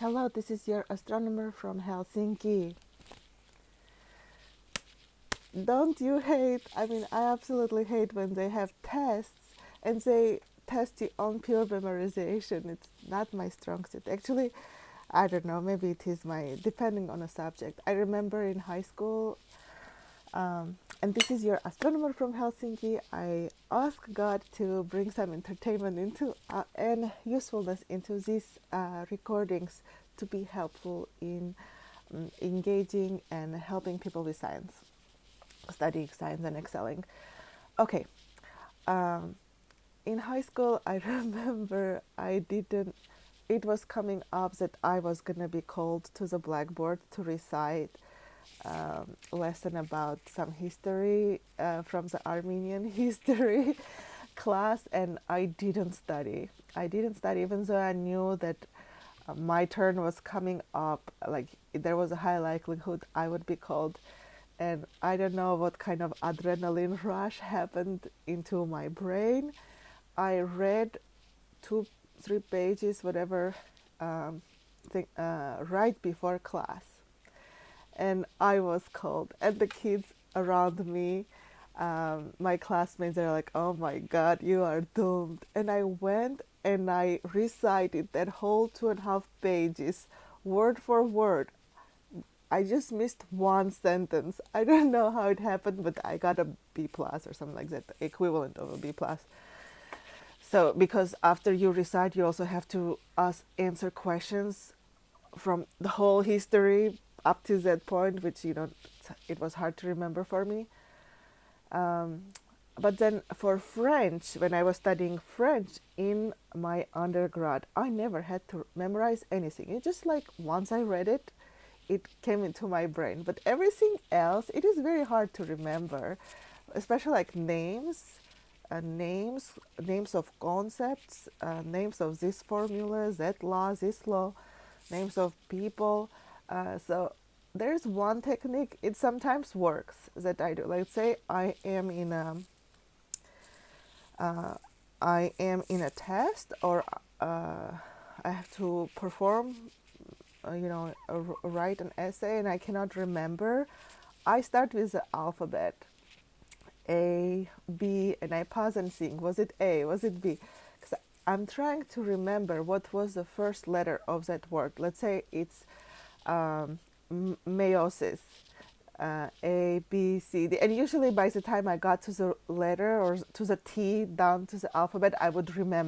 Hello, this is your astronomer from Helsinki. Don't you hate? I absolutely hate when they have tests and they test you on pure memorization. It's not my strong suit. Actually, I don't know, maybe it is depending on a subject. I remember in high school, and this is your astronomer from Helsinki. I asked God to bring some entertainment into and usefulness into these recordings to be helpful in engaging and helping people with science, studying science and excelling. Okay, um, in high school, I remember it was coming up that I was gonna be called to the blackboard to recite lesson about some history from the Armenian history class, and I didn't study. I didn't study, even though I knew that my turn was coming up. Like there was a high likelihood I would be called, and I don't know what kind of adrenaline rush happened into my brain. I read 2, 3 pages, whatever, right before class, and I was called, and the kids around me, my classmates, are like, "Oh my God, you are doomed!" And I went and I recited that whole 2.5 pages, word for word. I just missed one sentence. I don't know how it happened, but I got a B plus or something like that, the equivalent of a B plus. So because after you recite, you also have to answer questions from the whole history up to that point, which it was hard to remember for me. Um, but then for French, when I was studying French in my undergrad, I never had to memorize anything. It just like once I read it, it came into my brain. But everything else, it is very hard to remember, especially like names of concepts, names of this formula, that law, this law, names of people. So there's one technique. It sometimes works that I do. Let's say uh, I am in a test, or I have to perform, write an essay, and I cannot remember. I start with the alphabet, A, B, and I pause and think, was it A, was it B? Because I'm trying to remember what was the first letter of that word. Let's say it's meiosis, A, B, C, D. And usually by the time I got to the letter or to the T down to the alphabet, I would remember.